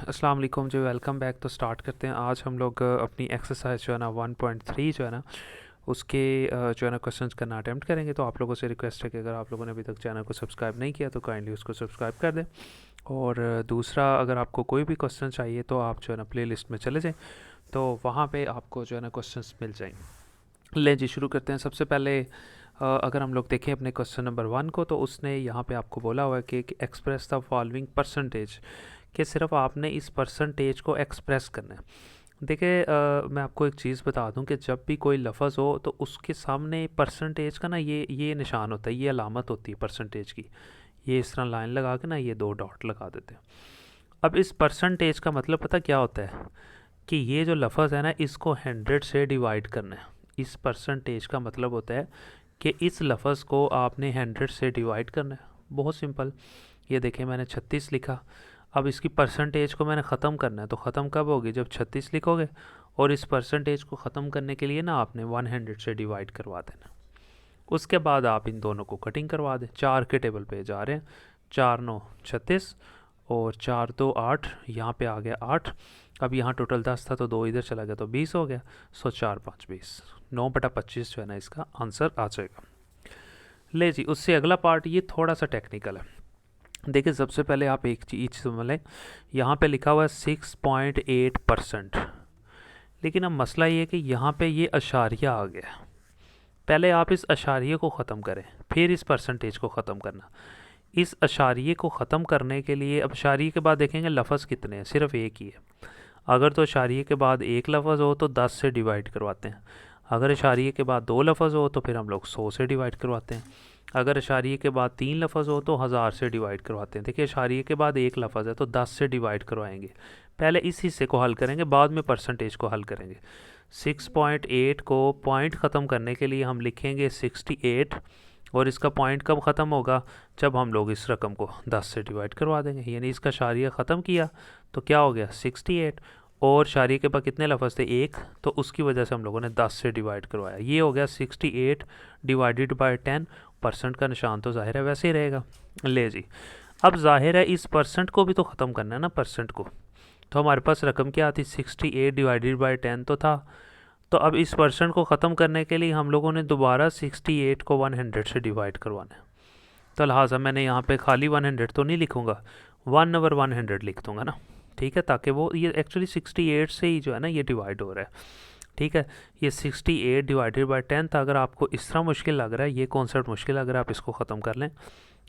अस्सलाम वालेकुम जी, welcome back. तो स्टार्ट करते हैं। आज हम लोग अपनी एक्सरसाइज जो है ना 1.3 जो है ना उसके जो है ना क्वेश्चंस करना अटेम्प्ट करेंगे। तो आप लोगों से रिक्वेस्ट है कि अगर आप लोगों ने अभी तक चैनल को सब्सक्राइब नहीं किया तो काइंडली उसको सब्सक्राइब कर दें। और दूसरा, अगर आपको कोई भी क्वेश्चन चाहिए तो आप जो है ना प्ले लिस्ट में चले जाएँ, तो वहाँ पे आपको जो है ना क्वेश्चंस मिल जाएंगे। लें जी, शुरू करते हैं। सबसे पहले अगर हम लोग देखें अपने क्वेश्चन नंबर 1 को, तो उसने यहाँ पे आपको बोला हुआ है कि एक्सप्रेस द फॉलोइंग परसेंटेज, कि सिर्फ आपने इस परसेंटेज को एक्सप्रेस करना है। देखिए, मैं आपको एक चीज़ बता दूं कि जब भी कोई लफ्ज़ हो तो उसके सामने परसेंटेज का ना ये निशान होता है, ये अलामत होती है परसेंटेज की। ये इस तरह लाइन लगा के ना ये दो डॉट लगा देते हैं। अब इस परसेंटेज का मतलब पता क्या होता है, कि ये जो लफ्ज़ है ना इसको 100 से डिवाइड करना है। इस परसेंटेज का मतलब होता है कि इस लफ्ज़ को आपने 100 से डिवाइड करना है। बहुत सिंपल। ये देखिए, मैंने 36 लिखा। अब इसकी परसेंटेज को मैंने ख़त्म करना है, तो ख़त्म कब होगी, जब 36 लिखोगे। और इस परसेंटेज को ख़त्म करने के लिए ना आपने 100 से डिवाइड करवा देना। उसके बाद आप इन दोनों को कटिंग करवा दें। 4 के टेबल पे जा रहे हैं। 4 9 36 और 4 2 8, यहाँ पे आ गया 8। अब यहाँ टोटल 10 था तो 2 इधर चला गया तो 20 हो गया। सो 4 5 20, 9/25 जो है ना इसका आंसर आ जाएगा। ले जी, उससे अगला पार्ट ये थोड़ा सा टेक्निकल है। देखिए, सबसे पहले आप एक चीज़ समझ लें। यहाँ पे लिखा हुआ है 6.8%, लेकिन अब मसला ये है कि यहाँ पे ये अशारिया आ गया। पहले आप इस अशारिये को ख़त्म करें, फिर इस परसेंटेज को ख़त्म करना। इस अशारिये को ख़त्म करने के लिए अब अशारिये के बाद देखेंगे लफ्ज़ कितने हैं, सिर्फ एक ही है। अगर तो अशारिये के बाद एक लफ्ज़ हो तो 10 से डिवाइड करवाते हैं। अगर इशारिये के बाद 2 लफ्ज़ हो तो फिर हम लोग 100 से डिवाइड करवाते हैं। अगर इशारिये के बाद 3 लफ्ज़ हो तो 1000 से डिवाइड करवाते हैं। देखिए, इशारिये के बाद एक लफ्ज़ है तो 10 से डिवाइड करवाएंगे। पहले इस हिस्से को हल करेंगे, बाद में परसेंटेज को हल करेंगे। 6.8 को पॉइंट ख़त्म करने के लिए हम लिखेंगे 68, और इसका पॉइंट कब ख़त्म होगा, जब हम लोग इस रकम को 10 से डिवाइड करवा देंगे। यानी इसका शारिया ख़त्म किया तो क्या हो गया 68, और शारिये के पास कितने लफ्ज़ थे, एक, तो उसकी वजह से हम लोगों ने 10 से डिवाइड करवाया। ये हो गया 68 डिवाइडेड बाय 10। परसेंट का निशान तो ज़ाहिर है वैसे ही रहेगा। ले जी, अब ज़ाहिर है इस परसेंट को भी तो ख़त्म करना है ना, परसेंट को। तो हमारे पास रकम क्या थी, 68 डिवाइडेड बाई 10 तो था। तो अब इस परसेंट को ख़त्म करने के लिए हम लोगों ने दोबारा 68 को 100 से डिवाइड करवाना है। तो लिहाजा मैंने यहाँ पे खाली 100 तो नहीं लिखूँगा, 1/100 लिख दूँगा ना। ठीक है, ताकि वो ये एक्चुअली 68 से ही जो है ना ये डिवाइड हो रहा है। ठीक है, ये 68 डिवाइडेड बाई 10 था। अगर आपको इस तरह मुश्किल लग रहा है, ये कॉन्सेप्ट मुश्किल लग रहा है, आप इसको ख़त्म कर लें।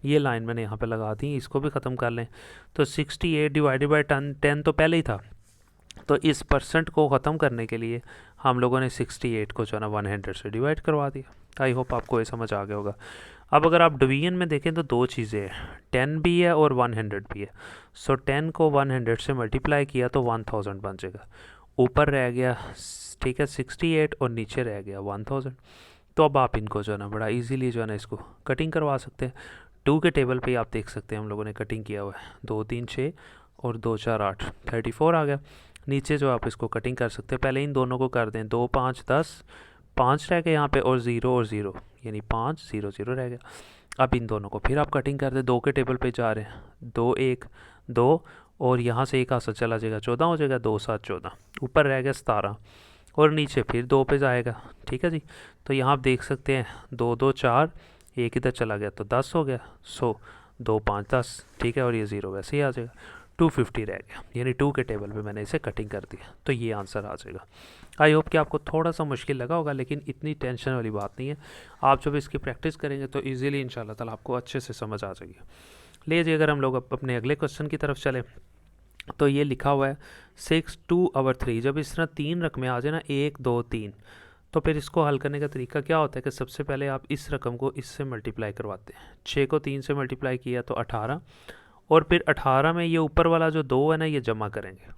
ये लाइन मैंने यहाँ पे लगा दी, इसको भी ख़त्म कर लें। तो 68 डिवाइडेड बाई 10 तो पहले ही था। तो इस परसेंट को ख़त्म करने के लिए हम लोगों ने 68 को जो है ना 100 से डिवाइड करवा दिया। आई होप आपको ये समझ आ गया होगा। अब अगर आप डिवीजन में देखें तो दो चीज़ें हैं, 10 भी है और 100 भी है। सो 10 को 100 से मल्टीप्लाई किया तो 1000 बन जाएगा। ऊपर रह गया, ठीक है, 68, और नीचे रह गया 1000। तो अब आप इनको जो है ना बड़ा इजीली जो है ना इसको कटिंग करवा सकते हैं। 2 के टेबल पे आप देख सकते हैं हम लोगों ने कटिंग किया हुआ है। 2 3 6 और 2 4 8, 34 आ गया। नीचे जो आप इसको कटिंग कर सकते हैं, पहले इन दोनों को कर दें। 2 5 10, 5 रह गए यहाँ पे, और 0, यानी 5 0 0 रह गया। अब इन दोनों को फिर आप कटिंग कर दें। 2 के टेबल पे जा रहे हैं। 2 1 2, और यहाँ से एक आसा चला जाएगा, 14 हो जाएगा। 2 7 14, ऊपर रह गया 17, और नीचे फिर 2 पे जाएगा। ठीक है जी, तो यहाँ आप देख सकते हैं 2 2 4, एक इधर चला गया तो 10 हो गया। 2 5 10, ठीक है, और ये 0 वैसे ही आ जाएगा। 250 रह गया, यानी 2 के टेबल पे मैंने इसे कटिंग कर दिया, तो ये आंसर आ जाएगा। आई होप कि आपको थोड़ा सा मुश्किल लगा होगा, लेकिन इतनी टेंशन वाली बात नहीं है। आप जब इसकी प्रैक्टिस करेंगे तो ईजिली इंशाल्लाह ताला आपको अच्छे से समझ आ जाएगी। लीजिए, अगर हम लोग अपने अगले क्वेश्चन की तरफ चले, तो ये लिखा हुआ है 6 2 3। जब इस तरह 3 रकमें आ जाए ना, 1 2 3, तो फिर इसको हल करने का तरीका क्या होता है कि सबसे पहले आप इस रकम को इससे मल्टीप्लाई करवाते हैं। 6 को 3 से मल्टीप्लाई किया तो 18, और फिर 18 में ये ऊपर वाला जो 2 है ना ये जमा करेंगे।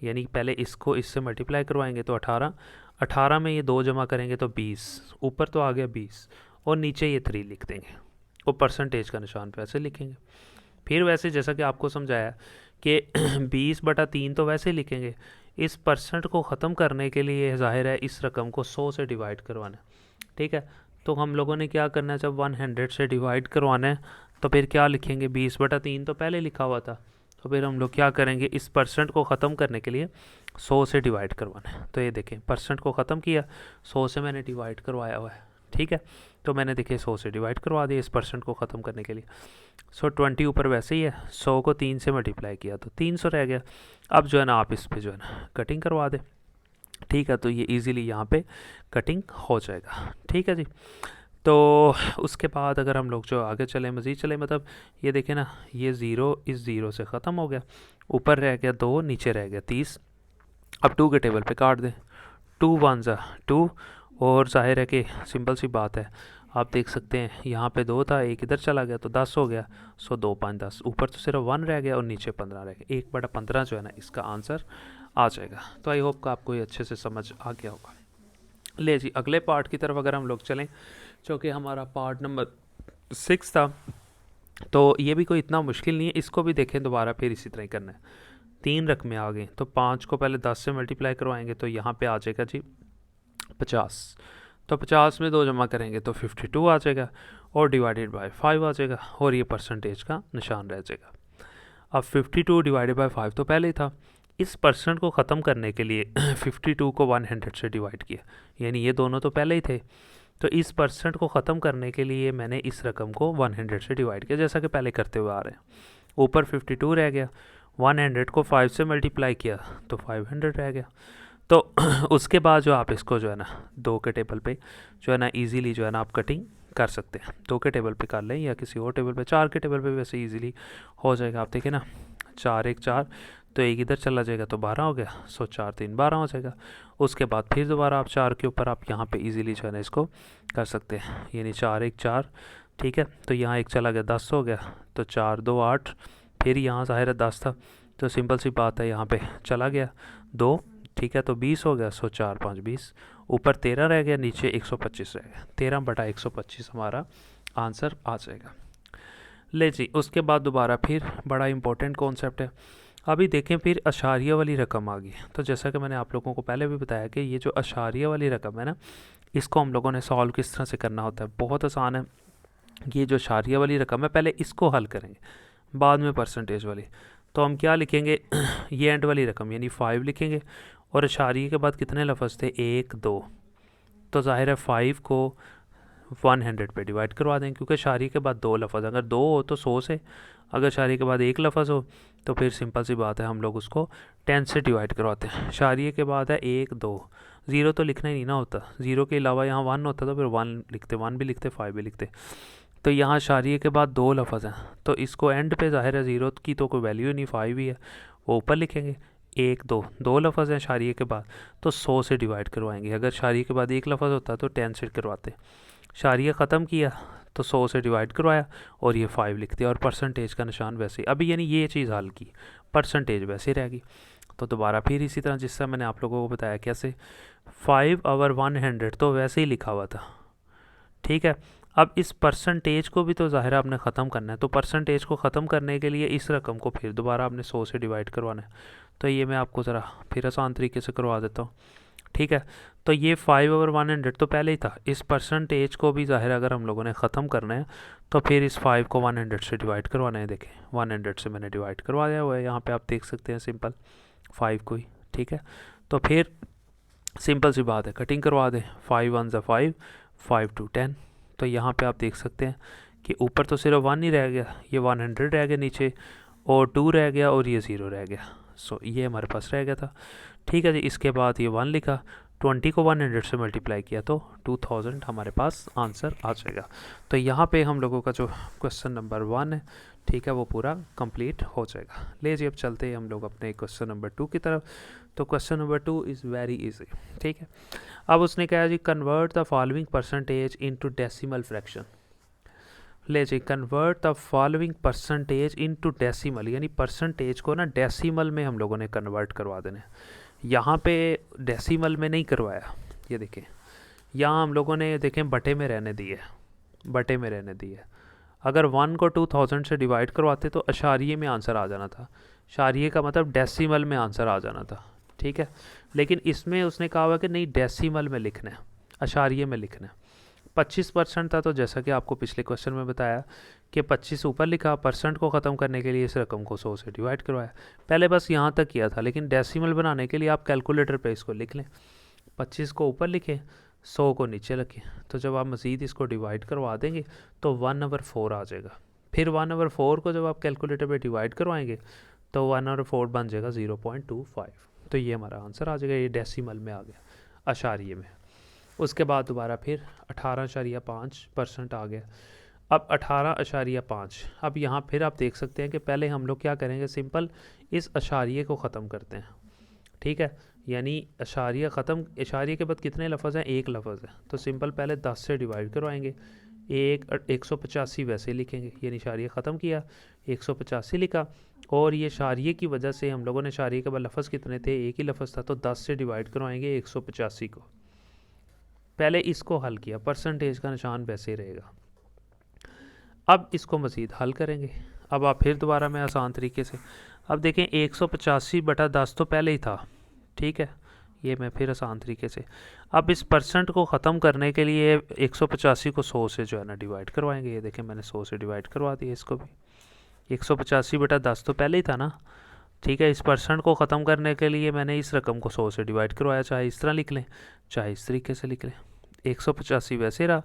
यानी पहले इसको इससे मल्टीप्लाई करवाएंगे तो 18, 18 में ये 2 जमा करेंगे तो 20, ऊपर तो आ गया 20, और नीचे ये 3 लिख देंगे, और परसेंटेज का निशान पे ऐसे लिखेंगे। फिर वैसे जैसा कि आपको समझाया कि 20/3 तो वैसे ही लिखेंगे। इस परसेंट को ख़त्म करने के लिए ज़ाहिर है इस रकम को 100 से डिवाइड करवाना है। ठीक है, तो हम लोगों ने क्या करना है, जब 100 से डिवाइड करवाना है तो फिर क्या लिखेंगे, 20/3 तो पहले लिखा हुआ था, तो फिर हम लोग क्या करेंगे, इस परसेंट को ख़त्म करने के लिए 100 से डिवाइड करवाना है। तो ये देखें परसेंट को ख़त्म किया, 100 से मैंने डिवाइड करवाया हुआ है, ठीक है। तो मैंने देखिए 100 से डिवाइड करवा दिया इस परसेंट को ख़त्म करने के लिए। 20 ऊपर वैसे ही है, 100 को 3 से मल्टीप्लाई किया तो 300 रह गया। अब जो है ना आप इस पर जो है ना कटिंग करवा दें, ठीक है। तो ये इजीली यहाँ पे कटिंग हो जाएगा, ठीक है जी। तो उसके बाद अगर हम लोग जो आगे चले, मज़ीद चले, मतलब ये देखें ना, ये ज़ीरो इस ज़ीरो से ख़त्म हो गया, ऊपर रह गया 2, नीचे रह गया 30। अब 2 के टेबल पे काट दें, 2 1 2, और जाहिर है कि सिंपल सी बात है, आप देख सकते हैं यहाँ पे 2 था, एक इधर चला गया तो 10 हो गया। 2 5 10, ऊपर तो सिर्फ 1 रह गया और नीचे 15 रह गया। 1/15 जो है ना इसका आंसर आ जाएगा। तो आई होप का आपको ये अच्छे से समझ आ गया होगा। ले जी अगले पार्ट की तरफ अगर हम लोग चलें, जो कि हमारा पार्ट नंबर 6 था, तो ये भी कोई इतना मुश्किल नहीं है, इसको भी देखें दोबारा फिर इसी तरह ही करना है। 3 रकमें आ गई, तो 5 को पहले 10 से मल्टीप्लाई करवाएंगे तो यहाँ पे आ जाएगा जी 50। तो 50 में 2 जमा करेंगे तो 52 आ जाएगा, और डिवाइडेड बाय 5 आ जाएगा, और ये परसेंटेज का निशान रह जाएगा। अब 52 डिवाइडेड बाय 5 तो पहले ही था, इस परसेंट को ख़त्म करने के लिए 52 को 100 से डिवाइड किया, यानी ये दोनों तो पहले ही थे। तो इस परसेंट को ख़त्म करने के लिए मैंने इस रकम को 100 से डिवाइड किया, जैसा कि पहले करते हुए आ रहे हैं। ऊपर 52 रह गया, 100 को 5 से मल्टीप्लाई किया तो 500 रह गया। तो उसके बाद जो आप इसको जो है ना 2 के टेबल पे जो है ना इजीली जो है ना आप कटिंग कर सकते हैं। 2 के टेबल पे कर लें या किसी और टेबल पे, 4 के टेबल पे वैसे इजीली हो जाएगा। आप देखें ना, 4 1 4, तो एक इधर चला जाएगा तो 12 हो गया, 4 3 12 हो जाएगा। उसके बाद फिर दोबारा आप 4 के ऊपर आप यहाँ पे इजीली जो है ना इसको कर सकते हैं, यानी 4 1 4, ठीक है। तो यहाँ एक चला गया 10 हो गया, तो 4 2 8, फिर यहाँ ज़ाहिर है 10 था, तो सिंपल सी बात है यहाँ पे चला गया 2, ठीक है। तो 20 हो गया, 4 5 20, ऊपर 13 रह गया, नीचे 125 रह गया। 13/125 हमारा आंसर आ जाएगा। ले जी उसके बाद दोबारा फिर बड़ा इंपॉर्टेंट कॉन्सेप्ट है। अभी देखें फिर अशारिये वाली रकम आ गई। तो जैसा कि मैंने आप लोगों को पहले भी बताया कि ये जो अशारिये वाली रकम है ना, इसको हम लोगों ने सॉल्व किस तरह से करना होता है, बहुत आसान है। ये जो अशारिये वाली रकम है, पहले इसको हल करेंगे, बाद में परसेंटेज वाली। तो हम क्या लिखेंगे, ये एंड वाली रकम यानी 5 लिखेंगे, और अशारिये के बाद कितने लफ्ज़ थे, 1 2, तो ज़ाहिर है 5 को 100 पे डिवाइड करवा दें, क्योंकि अशारिये के बाद 2 लफ्ज़, अगर 2 हो तो 100 से, अगर अशारिये के बाद 1 लफ्ज़ हो तो फिर सिंपल सी बात है हम लोग उसको 10 से डिवाइड करवाते हैं। अशारिये के बाद है 1 2, 0 तो लिखना ही नहीं ना होता, 0 के अलावा यहाँ 1 होता तो फिर 1 लिखते, 1 भी लिखते, 5 भी लिखते। तो यहाँ अशारिये के बाद 2 लफ्ज़ हैं, तो इसको एंड पे ज़ाहिर है 0 की तो कोई वैल्यू नहीं, 5 ही है, वो ऊपर लिखेंगे। 1 2, 2 लफ्ज़ हैं अशारिये के बाद, तो 100 से डिवाइड करवाएंगे। अगर अशारिये के बाद 1 लफ्ज़ होता तो 10 से करवाते। अशारिया ख़त्म किया तो 100 से डिवाइड करवाया और ये 5 लिख दिया, और परसेंटेज का निशान वैसे ही। अभी यानी ये चीज़ हल की, परसेंटेज वैसे रहेगी। तो दोबारा फिर इसी तरह जिससे मैंने आप लोगों को बताया कैसे, 5/100 तो वैसे ही लिखा हुआ था, ठीक है। अब इस परसेंटेज को भी तो ज़ाहिर आपने ख़त्म करना है, तो परसेंटेज को ख़त्म करने के लिए इस रकम को फिर दोबारा आपने 100 से डिवाइड करवाना है। तो ये मैं आपको ज़रा फिर आसान तरीके से करवा देता हूँ, ठीक है। तो ये 5/100 तो पहले ही था, इस परसेंटेज को भी ज़ाहिर अगर हम लोगों ने ख़त्म करना है तो फिर इस 5 को 100 से डिवाइड करवाना है। देखें 100 से मैंने डिवाइड करवा दिया हुआ है, यहाँ पे आप देख सकते हैं सिंपल 5 को ही, ठीक है। तो फिर सिंपल सी बात है, कटिंग करवा दें, 5 1 5, 5 2 10। तो यहाँ पे आप देख सकते हैं कि ऊपर तो सिर्फ 1 ही रह गया, ये 100 रह गया नीचे, और 2 रह गया, और ये 0 रह गया। सो ये हमारे पास रह गया था, ठीक है जी। इसके बाद ये 1 लिखा, 20 को 100 से मल्टीप्लाई किया तो 2000 हमारे पास आंसर आ जाएगा। तो यहाँ पे हम लोगों का जो क्वेश्चन नंबर 1 है, ठीक है, वो पूरा कंप्लीट हो जाएगा। ले जी अब चलते हैं हम लोग अपने क्वेश्चन नंबर 2 की तरफ। तो question number 2 is very easy, ठीक है। अब उसने कहा जी convert the following percentage into decimal fraction. ले जी convert the following percentage into decimal, यानी परसेंटेज को ना डेसिमल में हम लोगों ने कन्वर्ट करवा देना है। यहाँ पे डेसिमल में नहीं करवाया, ये देखें यहाँ हम लोगों ने देखें बटे में रहने दिए, बटे में रहने दिए। अगर 1 को 2000 से डिवाइड करवाते तो अशारिये में आंसर आ जाना था, अशारिये का मतलब डेसिमल में आंसर आ जाना था, ठीक है। लेकिन इसमें उसने कहा हुआ कि नहीं डेसिमल में लिखना है, अशारिये में लिखना है। 25% था, तो जैसा कि आपको पिछले क्वेश्चन में बताया कि 25 ऊपर लिखा, परसेंट को ख़त्म करने के लिए इस रकम को 100 से डिवाइड करवाया। पहले बस यहाँ तक किया था, लेकिन डेसिमल बनाने के लिए आप कैलकुलेटर पे इसको लिख लें। 25 को ऊपर लिखें, 100 को नीचे रखें। तो जब आप मज़ीद इसको डिवाइड करवा देंगे तो 1/4 आ जाएगा। फिर 1/4 को जब आप कैलकुलेटर पे डिवाइड करवाएंगे तो 1/4 बन जाएगा 0.25। तो ये हमारा आंसर आ जाएगा, ये डेसिमल में आ गया, अशारिये में। उसके बाद दोबारा फिर 18.5% आ गया। अब 18.5, अब यहाँ फिर आप देख सकते हैं कि पहले हम लोग क्या करेंगे, सिंपल इस अशारिये को ख़त्म करते हैं, ठीक है। यानी अशारिया ख़त्म, अशारिये के बाद कितने लफ्ज़ हैं, एक लफ्ज़ है, तो सिंपल पहले 10 से डिवाइड करवाएंगे। 185 वैसे लिखेंगे, यानी इशारिया ख़त्म किया, 185 लिखा। और ये इशारिये की वजह से हम लोगों ने इशारिये के बाद लफ्ज़ कितने थे, एक ही लफ्ज़ था, तो 10 से डिवाइड करवाएंगे 185 को। पहले इसको हल किया, परसेंटेज का निशान वैसे ही रहेगा। अब इसको मज़ीद हल करेंगे। अब आप फिर दोबारा मैं आसान तरीके से, अब देखें 185/10 तो पहले ही था, ठीक है। ये मैं फिर आसान तरीके से, अब इस परसेंट को ख़त्म करने के लिए 185 को 100 से जो है ना डिवाइड करवाएंगे। ये देखें मैंने 100 से डिवाइड करवा दिया इसको भी। 185/10 तो पहले ही था ना, ठीक है। इस परसेंट को ख़त्म करने के लिए मैंने इस रकम को 100 से डिवाइड करवाया, चाहे इस तरह लिख लें चाहे इस तरीके से लिख लें। 185 वैसे रहा,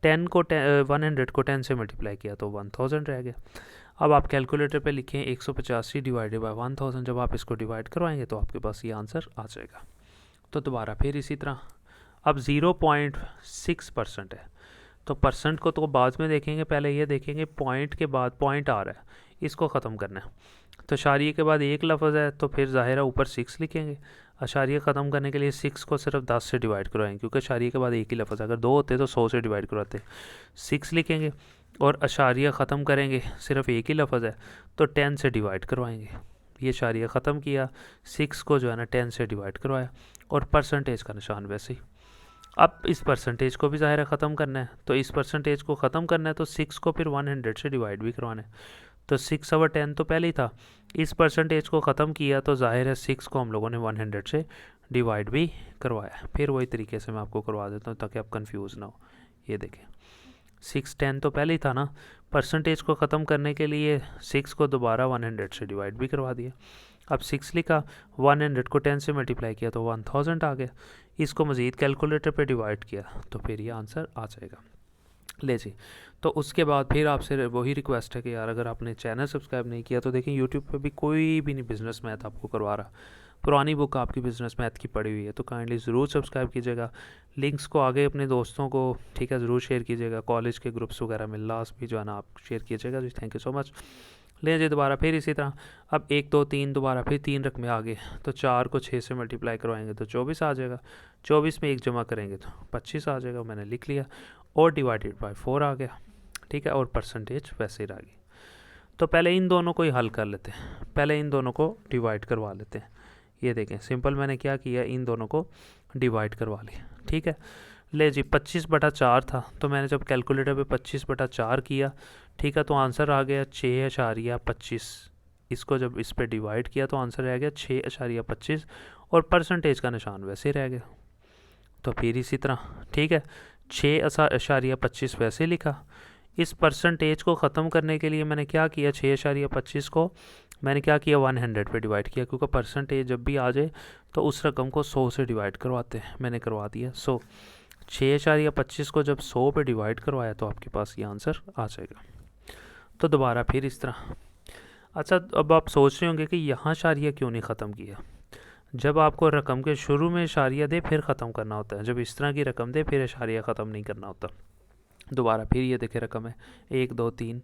100 को 10 से मल्टीप्लाई किया तो 1000 रह गया। अब आप कैलकुलेटर पे लिखें 185 डिवाइडेड बाई 1000, जब आप इसको डिवाइड करवाएंगे तो आपके पास ये आंसर आ जाएगा। तो दोबारा फिर इसी तरह, अब 0.6% है, तो परसेंट को तो बाद में देखेंगे, पहले ये देखेंगे पॉइंट के बाद पॉइंट आ रहा है, इसको ख़त्म करना है। तो अशारिये के बाद एक लफ्ज़ है, तो फिर ज़ाहिर है ऊपर 6 लिखेंगे। अशारिये ख़त्म करने के लिए 6 को सिर्फ 10 से डिवाइड करवाएंगे, क्योंकि अशारिये के बाद एक ही लफ्ज़ है, अगर 2 होते तो 100 से डिवाइड करवाते। 6 लिखेंगे और अशारिया ख़त्म करेंगे, सिर्फ एक ही लफ्ज़ है, तो 10 से डिवाइड करवाएंगे। ये अशारिया ख़त्म किया, 6 को जो है ना 10 से डिवाइड करवाया, और परसेंटेज का निशान वैसे ही। अब इस परसेंटेज को भी ज़ाहिर ख़त्म करना है, तो इस परसेंटेज को ख़त्म करना है तो 6 को फिर 100 से डिवाइड भी करवाना है। तो 6/10 तो पहले ही था, इस परसेंटेज को ख़त्म किया तो ज़ाहिर है 6 को हम लोगों ने 100 से डिवाइड भी करवाया। फिर वही तरीके से मैं आपको करवा देता हूँ ताकि आप कंफ्यूज ना हो। ये देखें 610 तो पहले ही था ना, परसेंटेज को ख़त्म करने के लिए 6 को दोबारा 100 से डिवाइड भी करवा दिया। अब 6 लिखा, 100 को 10 से मल्टीप्लाई किया तो 1000 आ गया। इसको मज़ीद कैलकुलेटर पे डिवाइड किया तो फिर ये आंसर आ जाएगा। ले जी, तो उसके बाद फिर आपसे वही रिक्वेस्ट है कि यार अगर आपने चैनल सब्सक्राइब नहीं किया तो देखें यूट्यूब पे भी कोई भी नहीं बिज़नेस मैथ आपको करवा रहा, पुरानी बुक आपकी बिज़नेस मैथ की पड़ी हुई है, तो काइंडली ज़रूर सब्सक्राइब कीजिएगा। लिंक्स को आगे अपने दोस्तों को, ठीक है, ज़रूर शेयर कीजिएगा। कॉलेज के ग्रुप्स वगैरह में लास्ट भी जो है ना आप शेयर कीजिएगा जी। Thank you so much. ले जी दोबारा फिर इसी तरह, अब 1 2 3 दोबारा फिर 3 रकमें आ गए, तो 4 को 6 से मल्टीप्लाई करवाएंगे तो 24 आ जाएगा। 24 में 1 जमा करेंगे तो 25 आ जाएगा, मैंने लिख लिया। और डिवाइडेड बाय 4 आ गया, ठीक है, और परसेंटेज वैसे ही रह गई। तो पहले इन दोनों को ही हल कर लेते हैं, पहले इन दोनों को डिवाइड करवा लेते हैं। ये देखें सिंपल मैंने क्या किया, इन दोनों को डिवाइड करवा लिया, ठीक है। ले जी 25/4 था, तो मैंने जब कैलकुलेटर पे 25/4 किया, ठीक है, तो आंसर आ गया 6.25। इसको जब इस पे डिवाइड किया तो आंसर रह गया 6.25, और परसेंटेज का निशान वैसे रह गया। तो फिर इसी तरह, ठीक है, 6.25 वैसे लिखा। इस परसेंटेज को ख़त्म करने के लिए मैंने क्या किया, 6.25 को मैंने क्या किया 100 पे डिवाइड किया, क्योंकि परसेंटेज जब भी आ जाए तो उस रकम को 100 से डिवाइड करवाते हैं। मैंने करवा दिया 100। 6.25 को जब 100 पे डिवाइड करवाया तो आपके पास ये आंसर आ जाएगा। तो दोबारा फिर इस तरह। अच्छा, अब आप सोच रहे होंगे कि यहाँ इशारिया क्यों नहीं ख़त्म किया। जब आपको रकम के शुरू में इशारिया दे फिर ख़त्म करना होता है, जब इस तरह की रकम दे फिर इशारिया ख़त्म नहीं करना होता। दोबारा फिर ये देखे रकम है 1 2 3,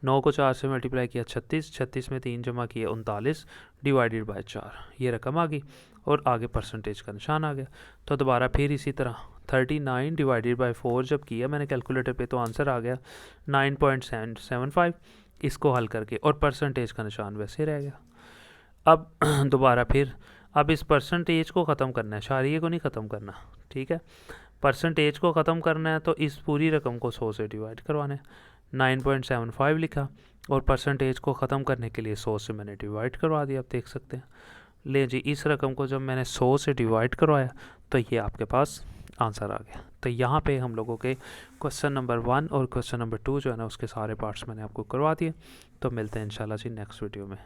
9 को 4 से मल्टीप्लाई किया 36, 36 में 3 जमा किया 39, डिवाइडेड बाय 4, ये रकम आ गई, और आगे परसेंटेज का निशान आ गया। तो दोबारा फिर इसी तरह 39 डिवाइडेड बाय 4 जब किया मैंने कैलकुलेटर पे तो आंसर आ गया 9.75। इसको हल करके, और परसेंटेज का निशान वैसे रह गया। अब दोबारा फिर, अब इस परसेंटेज को ख़त्म करना है, इशारिये को नहीं ख़त्म करना, ठीक है। परसेंटेज को ख़त्म करना है तो इस पूरी रकम को 100 से डिवाइड करवाना है। 9.75 लिखा, और परसेंटेज को ख़त्म करने के लिए 100 से मैंने डिवाइड करवा दिया, आप देख सकते हैं। ले जी, इस रकम को जब मैंने 100 से डिवाइड करवाया तो ये आपके पास आंसर आ गया। तो यहाँ पे हम लोगों के क्वेश्चन नंबर 1 और क्वेश्चन नंबर 2 जो है ना उसके सारे पार्ट्स मैंने आपको करवा दिए। तो मिलते हैं इंशाल्लाह जी नेक्स्ट वीडियो में।